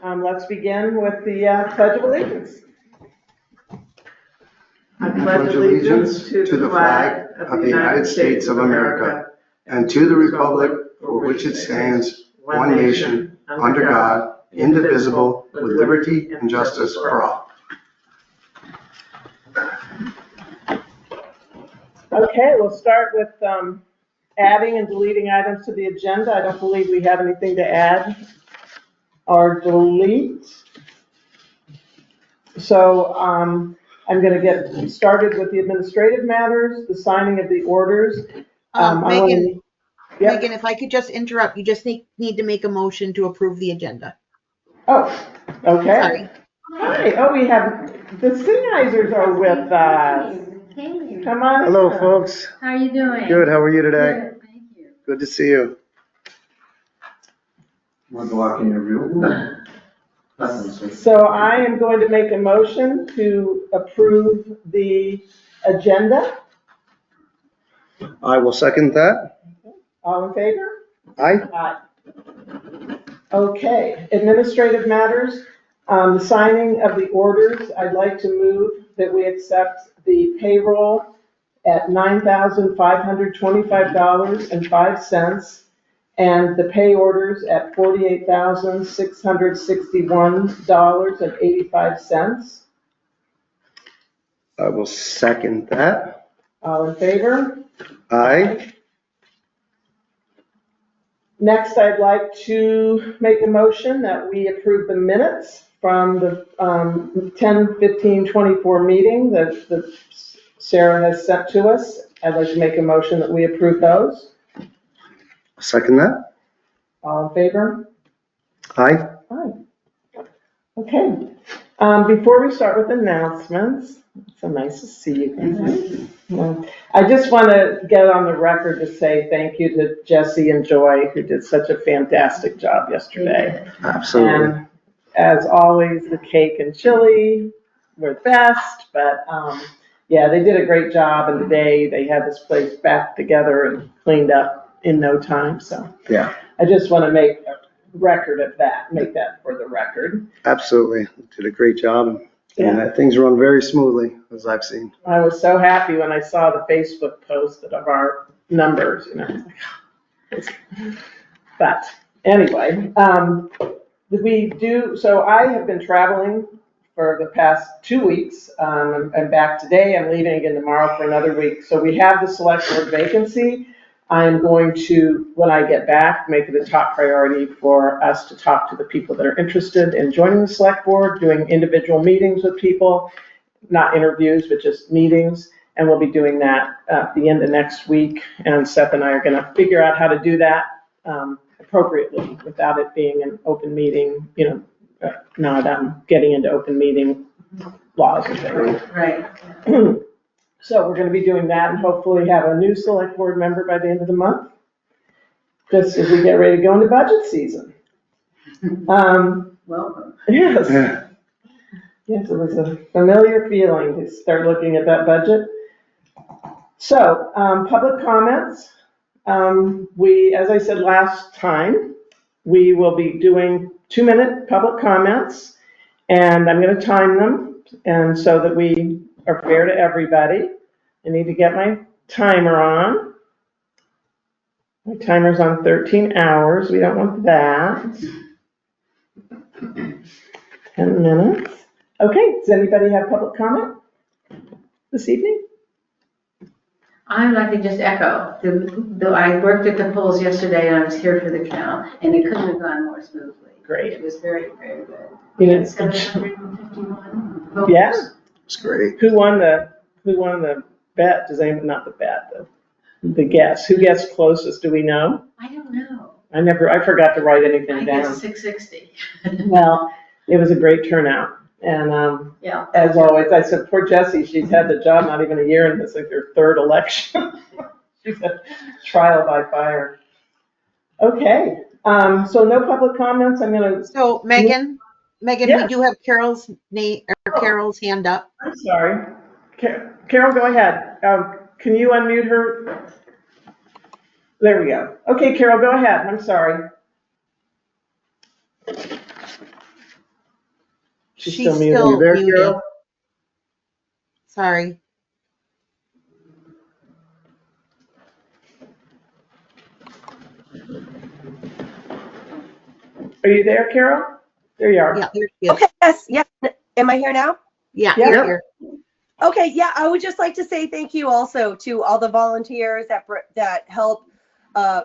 Let's begin with the Pledge of Allegiance. I pledge allegiance to the flag of the United States of America and to the republic for which it stands, one nation, under God, indivisible, with liberty and justice for all. Okay, we'll start with adding and deleting items to the agenda. I don't believe we have anything to add or delete. So I'm going to get started with the administrative matters, the signing of the orders. Megan, Yep. Megan, if I could just interrupt, you just need to make a motion to approve the agenda. Oh, okay. Sorry. Hi. Oh, we have the Sennheisers are with us. Hey, Come on. Hello, in. folks. how are you doing? Good. How are you today? Good, thank you. Good to see you. Want to walk in your view? So I am going to make a motion to approve the agenda. I will second that. All in favor? Aye. Aye. Okay, administrative matters, the signing of the orders. I'd like to move that we accept the payroll at $9,525.05 and the pay orders at $48,661.85. I will second that. All in favor? Aye. Next, I'd like to make a motion that we approve the minutes from the 10/15/24 meeting that Sarah has sent to us. I'd like to make a motion that we approve those. Second that. All in favor? Aye. Aye. Okay. Before we start with announcements, it's so nice to see you guys. I just want to get on the record to say thank you to Jesse and Joy, who did such a fantastic job yesterday. Absolutely. And as always, the cake and chili were the best, but yeah, they did a great job. And today they had this place back together and cleaned up in no time. So Yeah, I just want to make a record of that, make that for the record. absolutely. Did a great job. Yeah. And things run very smoothly, as I've seen. I was so happy when I saw the Facebook post of our numbers, you know. But anyway, so I have been traveling for the past 2 weeks. I'm back today. I'm leaving again tomorrow for another week. So we have the Selectboard Vacancy. I'm going to, when I get back, make it a top priority for us to talk to the people that are interested in joining the Select Board, doing individual meetings with people, not interviews, but just meetings. And we'll be doing that at the end of next week. And Seth and I are going to figure out how to do that appropriately without it being an open meeting, not getting into open meeting laws and things. Right. So we're going to be doing that and hopefully have a new select board member by the end of the month, just as we get ready to go into budget season. Welcome. Yes. Yeah. Yes, it was a familiar feeling to start looking at that budget. So, public comments. As I said last time, we will be doing 2-minute public comments, and I'm going to time them, and so that we are fair to everybody. I need to get my timer on. My timer's on 13 hours. We don't want that. 10 minutes. Okay, does anybody have public comment this evening? I'd like to just echo, I worked at the polls yesterday and I was here for the count, and it couldn't have gone more smoothly. Great. It was very, very good. You know, 751 votes. yeah. It's great. Who won the bet? Does anyone, not the bet, the guess. Who gets closest? Do we know? I don't know. I forgot to write anything I down. guess 660. Well, it was a great turnout. And Yeah. as always, I said, poor Jessie, she's had the job not even a year, and it's like her third election. She's a trial by fire. Okay, so no public comments. I'm gonna. So Megan, Yes. we do have Carol's name, or Carol's hand up. I'm sorry. Carol, go ahead. Can you unmute her? There we go. Okay, Carol, go ahead. I'm sorry. She's She's still muted. still You there, muted. Carol? Sorry. Are you there, Carol? There you are. Yeah, there she is. Okay, yes, yeah. Am I here now? Yeah, Yeah. you're here. Okay, yeah, I would just like to say thank you also to all the volunteers that help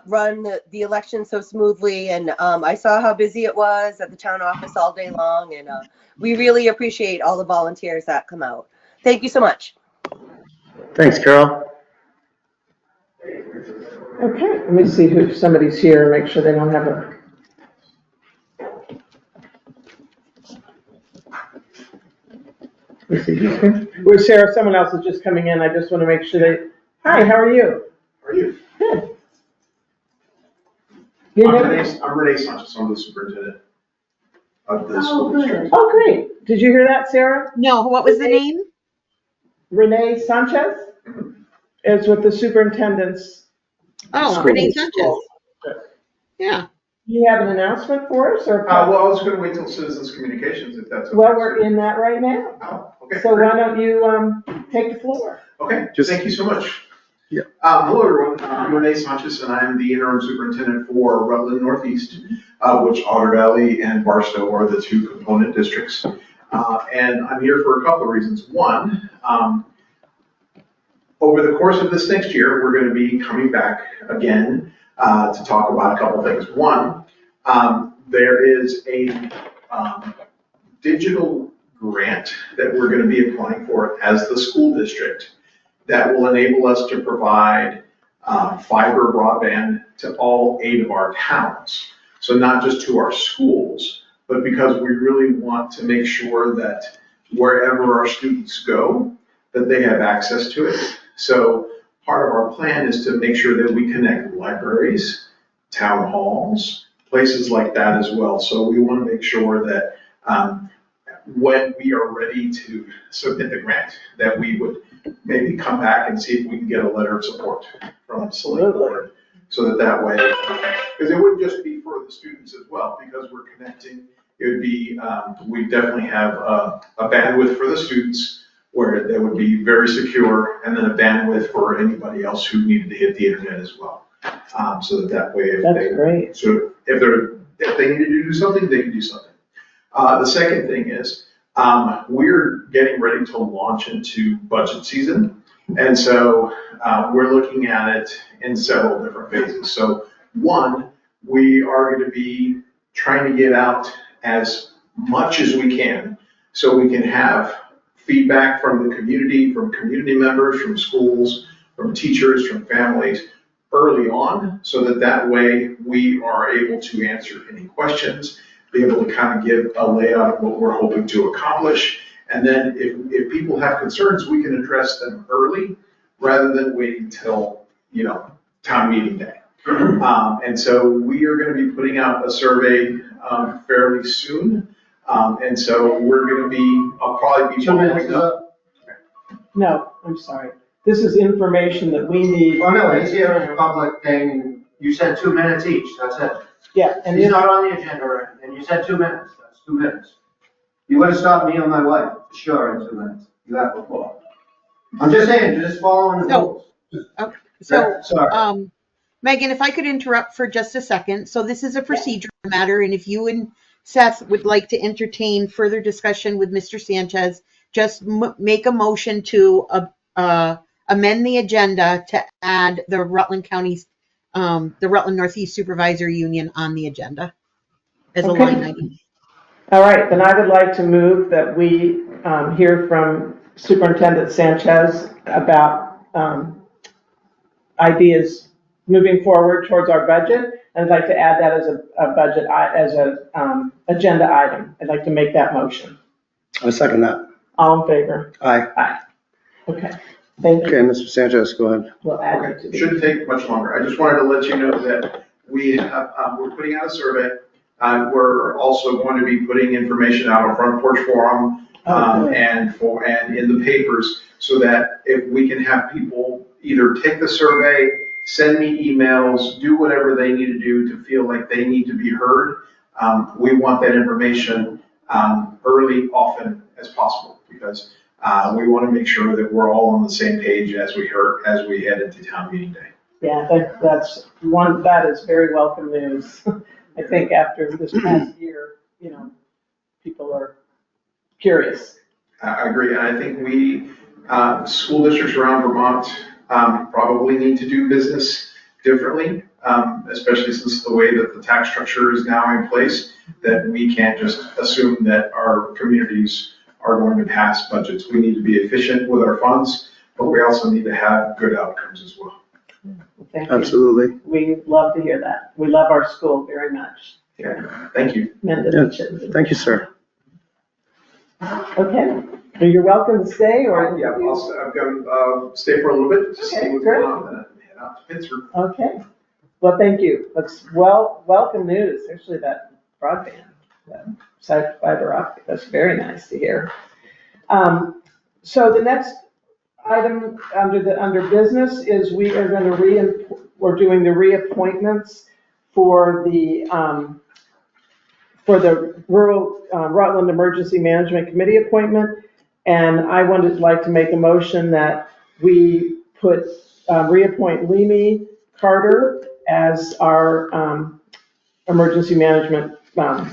run the election so smoothly. And I saw how busy it was at the town office all day long. And we really appreciate all the volunteers that come out. Thank you so much. Thanks, Carol. Okay, let me see if somebody's here, make sure they don't have a. Let me see who's here. Where's Sarah? Someone else is just coming in. I just want to make sure they. Hi, how are you? How are you? Good. Your name? I'm Renee Sanchez. I'm the superintendent of the Oh, school good. district. Oh, great. Did you hear that, Sarah? No, what was the name? Renee Sanchez? Is with the superintendent's. Oh, School. Renee Sanchez. Yeah. Do you have an announcement for us, or? Well, I was going to wait till citizens communications if that's okay. Well, we're in that right now. Oh, okay. So great. why don't you take the floor? Okay, Just- thank you so much. Yeah. Hello, everyone. I'm Renee Sanchez, and I'm the interim superintendent for Rutland Northeast, which Otter Valley and Barstow are the two component districts. And I'm here for a couple of reasons. One, over the course of this next year, we're going to be coming back again to talk about a couple of things. One, there is a digital grant that we're going to be applying for as the school district that will enable us to provide fiber broadband to all 8 of our towns. So not just to our schools, but because we really want to make sure that wherever our students go, that they have access to it. So part of our plan is to make sure that we connect libraries, town halls, places like that as well. So we want to make sure that when we are ready to submit the grant, that we would maybe come back and see if we can get a letter of support from Selectboard. So that way, because it wouldn't just be for the students as well, because we're connecting, it would be, we definitely have a bandwidth for the students where they would be very secure, and then a bandwidth for anybody else who needed to hit the internet as well. So that way, if That's they, great. so if they needed to do something, they can do something. The second thing is, we're getting ready to launch into budget season. And so we're looking at it in several different phases. So one, we are going to be trying to get out as much as we can so we can have feedback from the community, from community members, from schools, from teachers, from families early on, so that way we are able to answer any questions, be able to kind of give a layout of what we're hoping to accomplish. And then if people have concerns, we can address them early rather than waiting till, town meeting day. And so we are going to be putting out a survey fairly soon. And so we're going to be, I'll probably be. 2 minutes up. No, I'm sorry. This is information that we need. Oh, no, he's here in a public thing. You said 2 minutes each, that's it. Yeah, and He's not on the agenda or anything. You said 2 minutes, that's 2 minutes. You would have stopped me and my wife, for sure, in 2 minutes. You have before. I'm just saying, you're just following the rules. So, Sorry. Megan, if I could interrupt for just a second. So this is a procedural matter, and if you and Seth would like to entertain further discussion with Mr. Sanchez, just make a motion to amend the agenda to add the Rutland County's, the Rutland Northeast Supervisor Union on the agenda as a Okay. line item. All right, then I would like to move that we hear from Superintendent Sanchez about ideas moving forward towards our budget. I'd like to add that as a budget, as a agenda item. I'd like to make that motion. I second that. All in favor? Aye. Okay, thank Okay, you. Mr. Sanchez, go ahead. We'll add it to the. Shouldn't take much longer. I just wanted to let you know that we have, we're putting out a survey. We're also going to be putting information out on Front Porch Forum and in the papers, so that if we can have people either take the survey, send me emails, do whatever they need to do to feel like they need to be heard. We want that information early, often as possible, because we want to make sure that we're all on the same page as we head into town meeting day. Yeah, that is very welcome news. I think after this past year, people are curious. I agree, and I think we, school districts around Vermont, probably need to do business differently, especially since the way that the tax structure is now in place, that we can't just assume that our communities are going to pass budgets. We need to be efficient with our funds, but we also need to have good outcomes as well. Thank you. Absolutely. We love to hear that. We love our school very much. Thank you. Mendon. Yeah, thank you, sir. Okay, so you're welcome to stay or? Yeah, I'm going to stay for a little bit, to see Okay, what's great. going on, and then head out to Pittsburgh. Okay, well, thank you. That's welcome news, especially that broadband, that fiber optic. That's very nice to hear. So the next item under business is we're doing the reappointments for the Rural Rutland Emergency Management Committee appointment. And I like to make a motion that we reappoint Leamy Carter as our emergency management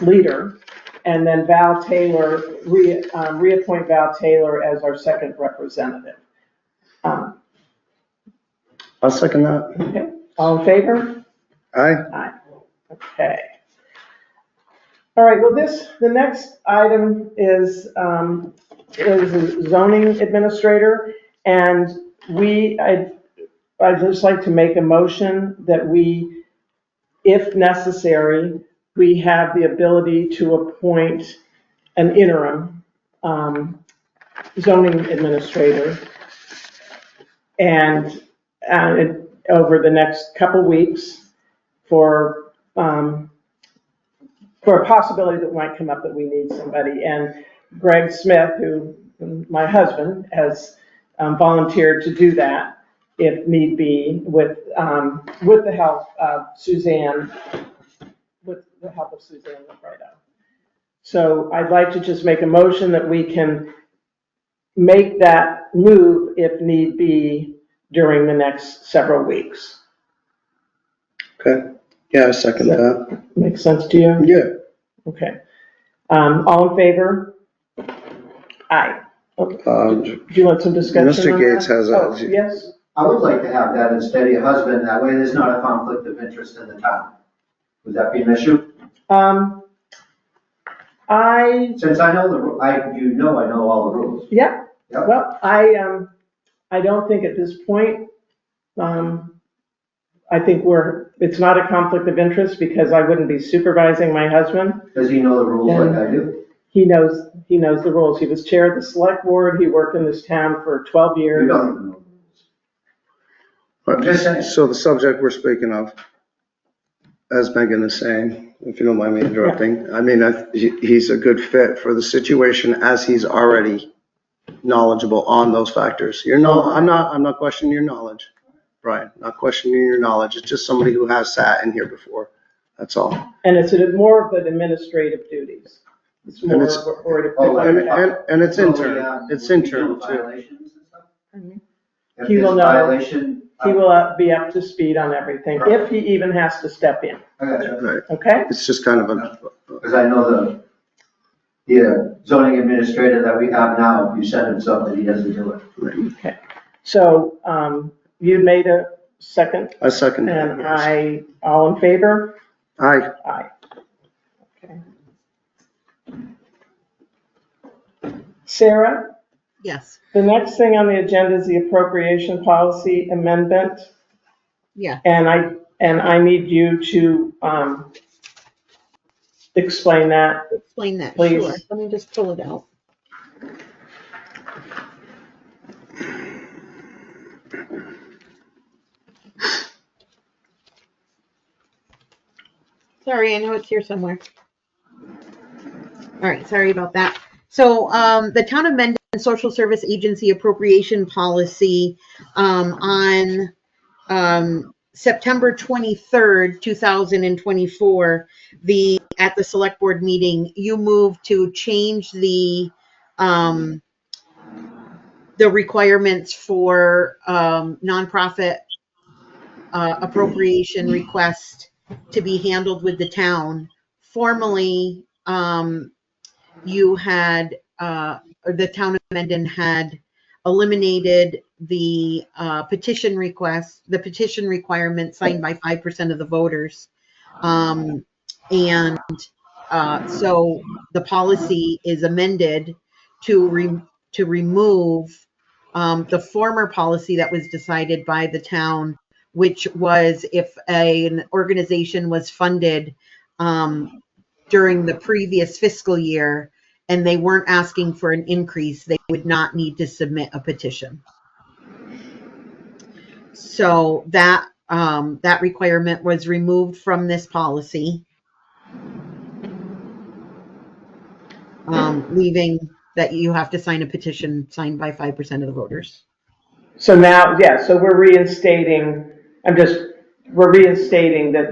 leader, and then Val Taylor, reappoint Val Taylor as our second representative. I'll second that. Okay, all in favor? Aye. Aye. Okay. All right, well, the next item is a zoning administrator, and I'd just like to make a motion that we, if necessary, we have the ability to appoint an interim zoning administrator, and over the next couple weeks for a possibility that might come up that we need somebody. And Greg Smith, who, my husband, has volunteered to do that if need be with the help of Suzanne, Lefredo. So I'd like to just make a motion that we can make that move if need be during the next several weeks. Okay. Yeah, I second that. Makes sense to you? Yeah. Okay. All in favor? Aye. Okay. Do you want some discussion Mr. on Gates that? has Oh, yes? I would like to have that instead of your husband, that way there's not a conflict of interest in the town. Would that be an issue? Since I know I know all the rules. Yeah. Yep. Well, I don't think at this point, I think it's not a conflict of interest because I wouldn't be supervising my husband. Does he know the rules like I do? He knows the rules. He was chair of the select board. He worked in this town for 12 You years. don't even know the rules. I'm just saying. So the subject we're speaking of, as Megan is saying, if you don't mind me interrupting, I mean, he's a good fit for the situation as he's already knowledgeable on those factors. I'm not questioning your knowledge, Brian, not questioning your knowledge. It's just somebody who has sat in here before. That's all. And it's more of an administrative duties. It's more, And it's intern. It's intern too. Violations and stuff? If He will there's a know. violation. he will be up to speed on everything, if he even has to step in, I got you. Right. okay? It's just kind of a, Because I know the zoning administrator that we have now, if you send him something, he doesn't do it. Okay. So, you made a second, I second and that. all in favor? Aye. Aye. Okay. Sarah, Yes, the next thing on the agenda is the appropriation policy amendment, yeah. and I need you to, explain that. Explain that, Please. sure. Let me just pull it out. Sorry, I know it's here somewhere. All right, sorry about that. So the Town of Mendon Social Service Agency Appropriation Policy on September 23rd, 2024, at the select board meeting, you moved to change the requirements for nonprofit appropriation request to be handled with the town. Formerly, you had, the town of Mendon had eliminated the petition request, the petition requirement signed by 5% of the voters. So the policy is amended to remove the former policy that was decided by the town, which was if an organization was funded during the previous fiscal year and they weren't asking for an increase, they would not need to submit a petition. So that requirement was removed from this policy, leaving that you have to sign a petition signed by 5% of the voters. So now, yeah, so we're reinstating that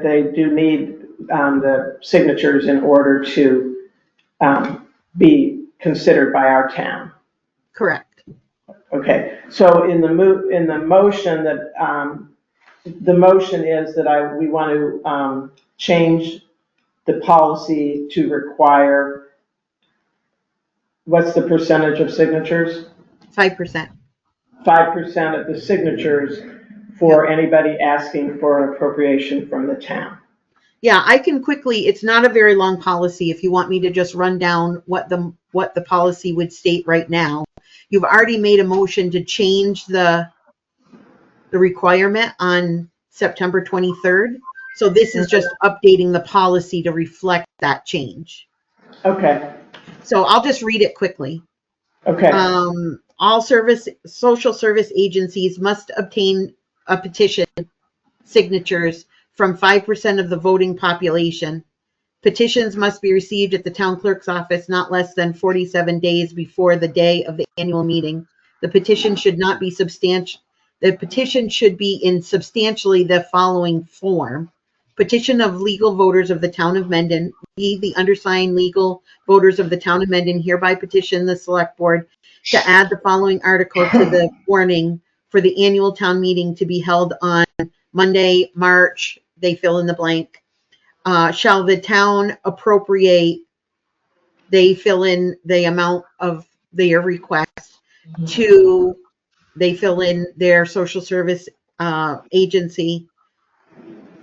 they do need the signatures in order to be considered by our town. Correct. Okay, so in the motion that, the motion is that we want to change the policy to require, what's the percentage of signatures? 5%. 5% of the signatures for anybody asking for an appropriation from the town. Yeah, I can quickly, it's not a very long policy if you want me to just run down what the policy would state right now. You've already made a motion to change the requirement on September 23rd. So this is just updating the policy to reflect that change. Okay. So I'll just read it quickly. Okay. All social service agencies must obtain a petition signatures from 5% of the voting population. Petitions must be received at the town clerk's office not less than 47 days before the day of the annual meeting. The petition should not be the petition should be in substantially the following form. Petition of legal voters of the town of Mendon. We, the undersigned legal voters of the town of Mendon, hereby petition the select board to add the following article to the warning for the annual town meeting to be held on Monday, March, they fill in the blank. Shall the town appropriate, they fill in the amount of their request to, they fill in their social service agency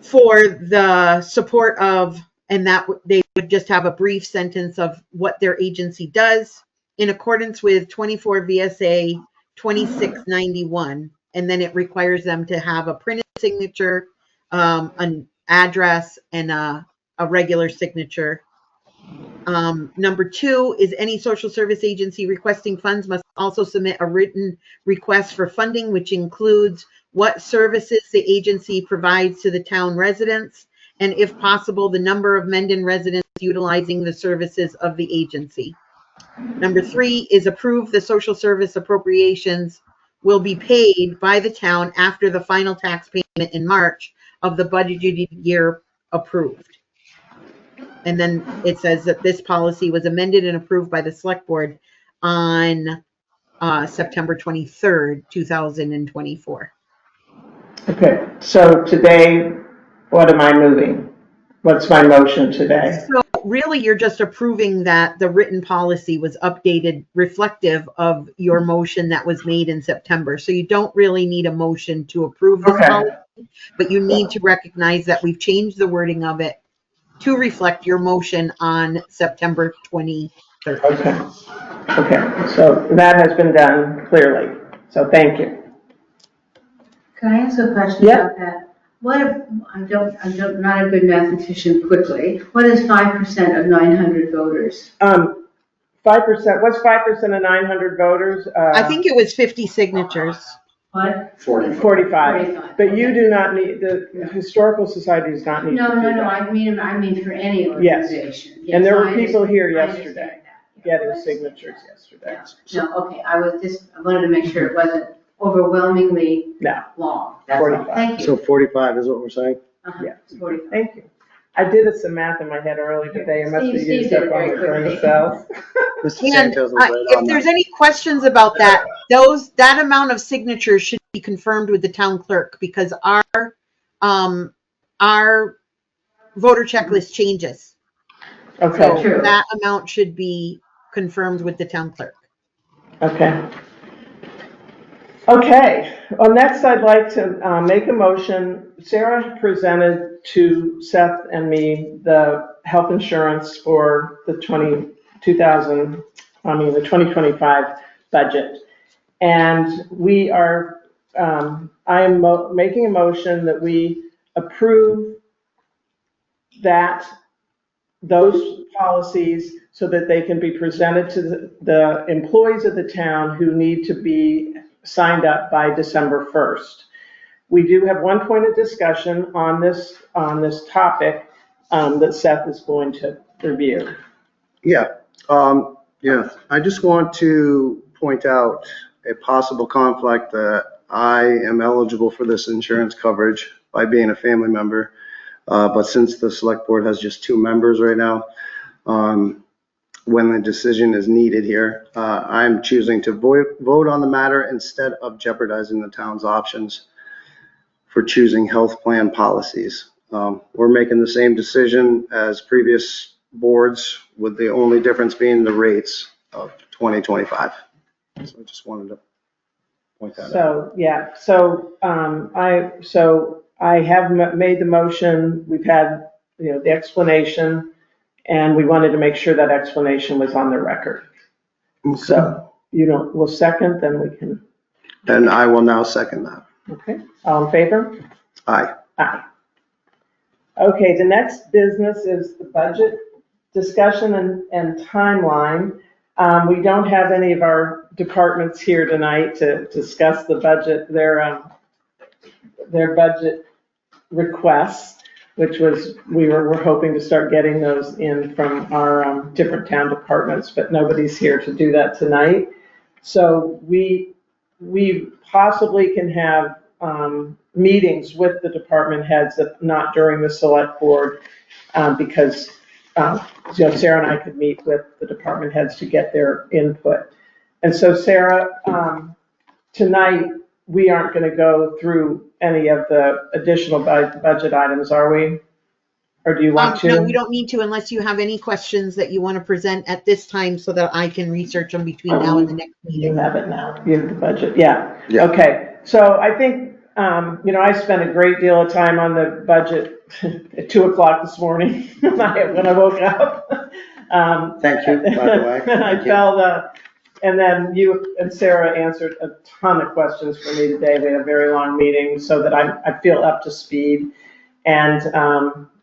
for the support of, and that they would just have a brief sentence of what their agency does in accordance with 24 VSA 2691. And then it requires them to have a printed signature, an address, and a regular signature. Number 2 is any social service agency requesting funds must also submit a written request for funding, which includes what services the agency provides to the town residents, and if possible, the number of Mendon residents utilizing the services of the agency. Number 3 is approve the social service appropriations will be paid by the town after the final tax payment in March of the budgeted year approved. And then it says that this policy was amended and approved by the select board on September 23rd, 2024. Okay, so today, what am I moving? What's my motion today? So really, you're just approving that the written policy was updated reflective of your motion that was made in September. So you don't really need a motion to approve this policy, but you need to recognize that we've changed the wording of it to reflect your motion on September 23rd. Okay, so that has been done clearly. So thank you. Can I ask a question about that? What if, I'm not a good mathematician quickly, what is 5% of 900 voters? 5%, what's 5% of 900 voters? I think it was 50 signatures. What? 45. But you do not need, the Historical Society does not need to do that. I mean for any organization. Yes, And there were people here I understand yesterday that. getting signatures yesterday. No, okay, I wanted to make sure it wasn't overwhelmingly No, long. That's all. 45. Thank So you. 45 is what we're saying? Yeah. It's 45. Thank you. I did some math in my head early today. It must be Steve used did up it on very the brain quickly. cells. Mr. And Sanchez was right if on there's that. any questions about that, that amount of signatures should be confirmed with the town clerk because our voter checklist changes. Okay, So True. that amount should be confirmed with the town clerk. okay. Okay, well, next I'd like to make a motion. Sarah presented to Seth and me the health insurance for the 2025 budget. And we are, I am making a motion that we approve those policies so that they can be presented to the employees of the town who need to be signed up by December 1st. We do have one point of discussion on this topic that Seth is going to review. Yeah, I just want to point out a possible conflict that I am eligible for this insurance coverage by being a family member. But since the select board has just 2 members right now, when the decision is needed here, I'm choosing to vote on the matter instead of jeopardizing the town's options for choosing health plan policies. We're making the same decision as previous boards, with the only difference being the rates of 2025. So I just wanted to point that out. So, yeah, so I have made the motion. We've had, the explanation, and we wanted to make sure that explanation was on the record. So, we'll second, then we can, And I will now second that. okay, all in favor? Aye. Aye. Okay, the next business is the budget discussion and timeline. We don't have any of our departments here tonight to discuss the budget, their budget requests, which was, we're hoping to start getting those in from our different town departments, but nobody's here to do that tonight. So we possibly can have meetings with the department heads, not during the select board, because Sarah and I could meet with the department heads to get their input. And so Sarah, tonight, we aren't going to go through any of the additional budget items, are we? Or do you want to? No, we don't need to unless you have any questions that you want to present at this time so that I can research them between now and the next You meeting. have it now. You have the budget, yeah. Yeah. Okay, so I think, I spent a great deal of time on the budget at 2:00 this morning when I woke up. Thank you, by the way. I Thank you. felt, and then you and Sarah answered a ton of questions for me today. We had a very long meeting so that I feel up to speed. And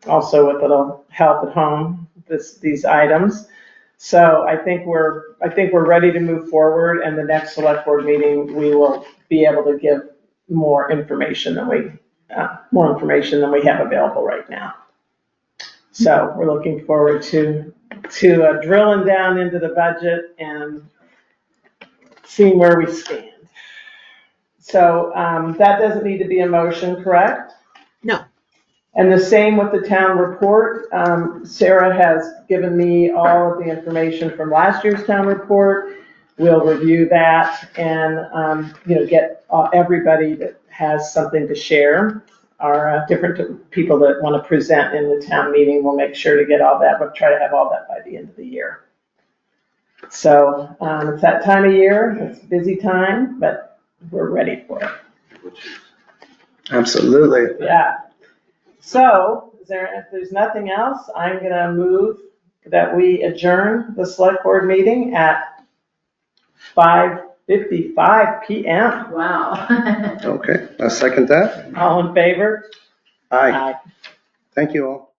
also with a little help at home, these items. So I think we're ready to move forward, and the next select board meeting, we will be able to give more information than we have available right now. So we're looking forward to drilling down into the budget and seeing where we stand. So that doesn't need to be a motion, correct? No. And the same with the town report. Sarah has given me all of the information from last year's town report. We'll review that and, get everybody that has something to share. Our different people that want to present in the town meeting, we'll make sure to get all that. We'll try to have all that by the end of the year. So it's that time of year. It's a busy time, but we're ready for it. Absolutely. Yeah. So, if there's nothing else, I'm going to move that we adjourn the select board meeting at 5:55 PM. Wow. Okay, I second that. All in favor? Aye. Thank you all.